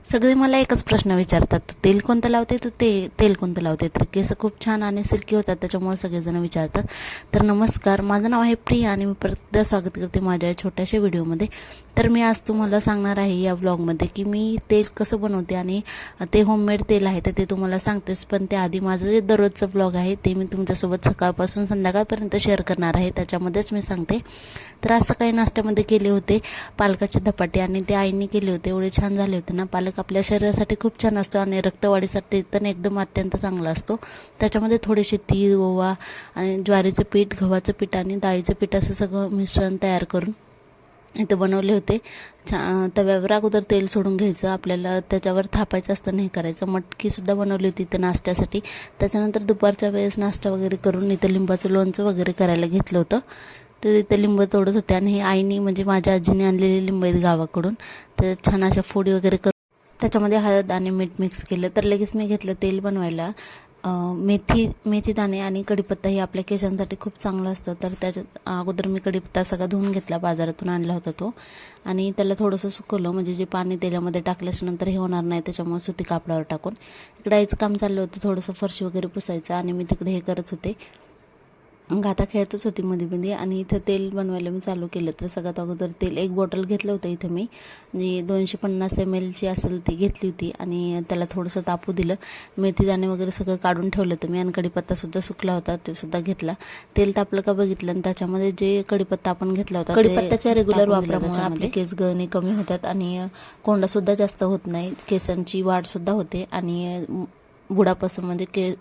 सगळे मला एकच प्रश्न विचारतात, तू तेल कोणतं लावते, तू तेल कोणतं लावते. तर केस खूप छान आणि सिल्की होतात, त्याच्यामुळे सगळेजण विचारतात. तर नमस्कार, माझं नाव आहे प्रिया आणि मी परत स्वागत करते माझ्या या छोट्याशा व्हिडिओमध्ये. तर मी आज तुम्हाला सांगणार आहे या व्लॉगमध्ये की मी तेल कसं बनवते आणि ते होममेड तेल आहे तर ते तुम्हाला सांगतेच. पण त्याआधी माझं जे दररोजचं व्लॉग आहे ते मी तुमच्यासोबत सकाळपासून संध्याकाळपर्यंत शेअर करणार आहे, त्याच्यामध्येच मी सांगते. तर आज सकाळी नाश्त्यामध्ये केले होते पालकाचे धपाटे आणि ते आईने केले होते. एवढे छान झाले होते ना. पालक आपल्या शरीरासाठी खूप छान असतो आणि रक्तवाढीसाठी तर एकदम अत्यंत चांगला असतो. त्याच्यामध्ये थोडीशी तीळ, ओवा आणि ज्वारीचं पीठ, गव्हाचं पीठ आणि डाळीचं पीठ असं सगळं मिश्रण तयार करून इथं बनवले होते. तव्यावर अगोदर तेल सोडून घ्यायचं, आपल्याला त्याच्यावर थापायचं असतं, नाही करायचं. मटकीसुद्धा बनवली होती इथं नाश्त्यासाठी. त्याच्यानंतर दुपारच्या वेळेस नाश्ता वगैरे करून इथं लिंबाचं लोणचं वगैरे करायला घेतलं होतं. तर इथं लिंब तोडत होते आणि हे आईनी म्हणजे माझ्या आजीने आणलेली लिंब आहेत गावाकडून. तर छान अशा फोडी वगैरे करून त्याच्यामध्ये हळद आणि मीठ मिक्स केलं. तर लगेच मी घेतलं तेल बनवायला. मेथी दाणे आणि कढीपत्ता हे आपल्या केसांसाठी खूप चांगलं असतं. तर त्याच्यात अगोदर मी कढीपत्ता सगळा धुवून घेतला, बाजारातून आणला होता तो, आणि त्याला थोडंसं सुकवलं म्हणजे जे पाणी तेलामध्ये टाकल्याच्यानंतर हे होणार नाही, त्याच्यामुळे सुती कापडावर टाकून. इकडे आईचं काम चाललं होतं, थोडंसं फरशी वगैरे पुसायचं आणि मी तिकडे हे करत होते, गाता खेळतच होती मध्ये आणि इथं तेल बनवायला मी चालू केलं. तर सगळ्यात अगोदर तेल एक बॉटल घेतलं होतं इथं मी, म्हणजे 250 ml ची असेल ती घेतली होती आणि त्याला थोडंसं तापू दिलं. मेथी दाणे वगैरे सगळं काढून ठेवलं होतं मी आणि कढीपत्तासुद्धा सुकला होता, ते सुद्धा घेतला. तेल तापलं का बघितलं आणि त्याच्यामध्ये जे कढीपत्ता आपण घेतला होता, कढीपत्त्याच्या रेग्युलर वापरामुळे आपले केस गळणे कमी होतात आणि कोंडासुद्धा जास्त होत नाही, केसांची वाढसुद्धा होते आणि बुडापासून म्हणजे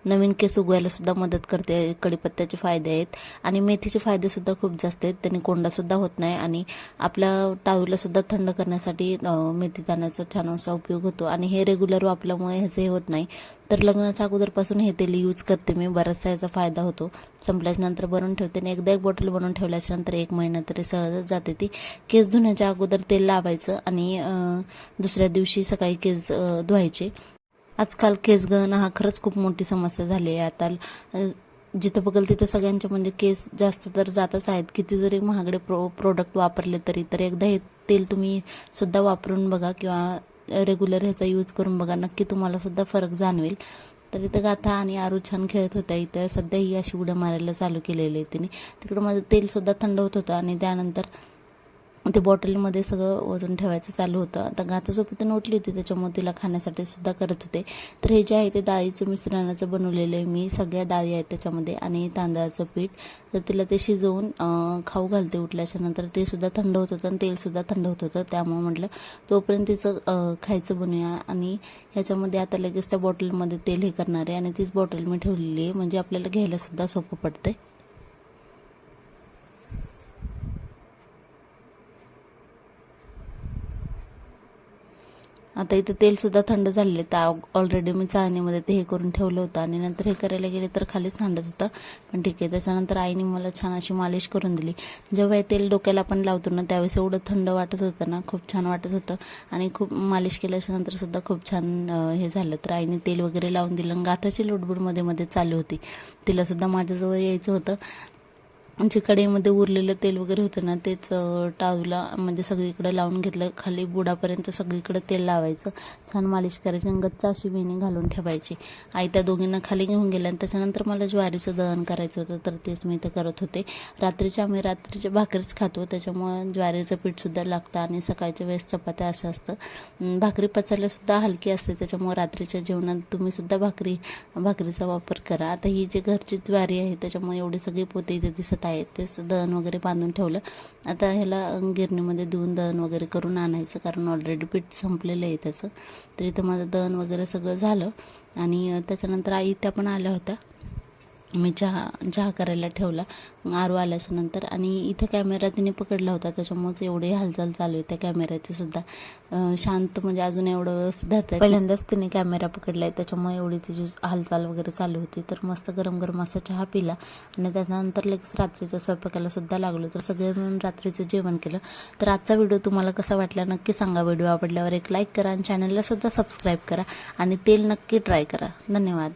नवीन केस उगवायला सुद्धा मदत करते. कढीपत्त्याचे फायदे आहेत आणि मेथीचे फायदे सुद्धा खूप जास्त आहेत. त्याने कोंडा सुद्धा होत नाही आणि आपल्या टाळूला सुद्धा थंड करण्यासाठी मेथी दाण्याचा छान असा उपयोग होतो आणि हे रेग्युलर वापरल्यामुळे ह्याचं हे होत नाही. तर लग्नाच्या अगोदरपासून हे तेल यूज करते मी, बराचसा याचा फायदा होतो. संपल्याच्या नंतर बनवून ठेवते आणि एकदा एक बॉटल बनवून ठेवल्याच्या नंतर 1 महिना तरी सहजच जाते ती. केस धुण्याच्या अगोदर तेल लावायचं आणि दुसऱ्या दिवशी सकाळी केस धुवायचे. आजकाल केस गळणं हा खरंच खूप मोठी समस्या झाली आहे. आता जिथं बघेल तिथं सगळ्यांचे म्हणजे केस जास्त तर जातच आहेत. किती जरी महागडे प्रोडक्ट वापरले तरी एकदा हे तेल तुम्ही सुद्धा वापरून बघा किंवा रेग्युलर ह्याचा यूज करून बघा, नक्की तुम्हाला सुद्धा फरक जाणवेल. तर इथं गाथा आणि आरू छान खेळत होत्या. इथं सध्या ही अशी उड्या मारायला चालू केलेली आहे तिने. तिकडं माझं तेलसुद्धा थंड होत होतं आणि त्यानंतर ते बॉटलमध्ये सगळं वजन ठेवायचं चालू होतं. आता गाथा झोपेतून उठली होती, त्याच्यामुळे तिला खाण्यासाठी सुद्धा करत होते. तर हे जे आहे ते डाळीचं मिश्रणाचं बनवलेलं आहे मी, सगळ्या डाळी आहेत त्याच्यामध्ये आणि तांदळाचं पीठ. तर तिला ते शिजवून खाऊ घालते उठल्याच्या नंतर. ते सुद्धा थंड होत होतं आणि तेलसुद्धा थंड होत होतं, त्यामुळे म्हटलं तोपर्यंत तिचं खायचं बनवूया. आणि ह्याच्यामध्ये आता लगेच त्या बॉटलमध्ये तेल हे करणार आहे आणि तीच बॉटल मी ठेवलेली आहे, म्हणजे आपल्याला घ्यायला सुद्धा सोपं पडते. आता इथं तेलसुद्धा थंड झालेलं, तर ऑलरेडी मी चाळणीमध्ये ते हे करून ठेवलं होतं आणि नंतर हे करायला गेले तर खालीच थंडत होतं, पण ठीक आहे. त्याच्यानंतर आईने मला छान अशी मालिश करून दिली. जेव्हा हे तेल डोक्याला आपण लावतो ना त्यावेळेस एवढं थंड वाटत होतं ना, खूप छान वाटत होतं आणि खूप मालिश केल्याच्यानंतर सुद्धा खूप छान हे झालं. तर आईने तेल वगैरे लावून दिलं. गाथाची लुडबुड मध्ये चालू होती, तिलासुद्धा माझ्याजवळ यायचं होतं. जे कढईमध्ये उरलेलं तेल वगैरे होतं ना तेच टाळूला म्हणजे सगळीकडे लावून घेतलं, खाली बुडापर्यंत सगळीकडे तेल लावायचं, छान मालिश करायची आणि गच्च अशी वेणी घालून ठेवायची. आई त्या दोघींना खाली घेऊन गेल्या आणि त्याच्यानंतर मला ज्वारीचं दळण करायचं होतं, तर तेच मी इथं करत होते. आम्ही रात्रीच्या भाकरीच खातो, त्याच्यामुळं ज्वारीचं पीठसुद्धा लागतं आणि सकाळच्या वेळेस चपात्या असं असतं. भाकरी पचायलासुद्धा हलकी असते, त्याच्यामुळे रात्रीच्या जेवणात तुम्हीसुद्धा भाकरीचा वापर करा. आता ही जी घरची ज्वारी आहे त्याच्यामुळे एवढी सगळी पोते इथे दिसत आहेत. तेच दळण वगैरे बांधून ठेवलं. आता ह्याला गिरणीमध्ये धुवून दळण वगैरे करून आणायचं, कारण ऑलरेडी पीठ संपलेलं आहे त्याचं. तर इथं माझं दळण वगैरे सगळं झालं आणि त्याच्यानंतर आई त्या पण आल्या होत्या. मी चहा करायला ठेवला आरू आल्याच्या नंतर आणि इथं कॅमेरा तिने पकडला होता, त्याच्यामुळेच एवढी हालचाल चालू आहे त्या कॅमेऱ्याची सुद्धा. शांत म्हणजे अजून एवढं व्यवस्थित धरता, पहिल्यांदाच तिने कॅमेरा पकडला आहे, त्याच्यामुळे एवढी तिची हालचाल वगैरे चालू होती. तर मस्त गरम गरम असा चहा पिला आणि त्याच्यानंतर लगेच रात्रीचं स्वयंपाकाला सुद्धा लागलो. तर सगळे मिळून रात्रीचं जेवण केलं. तर आजचा व्हिडिओ तुम्हाला कसा वाटला नक्की सांगा. व्हिडिओ आवडल्यावर एक लाईक करा आणि चॅनलला सुद्धा सबस्क्राईब करा आणि तेल नक्की ट्राय करा. धन्यवाद.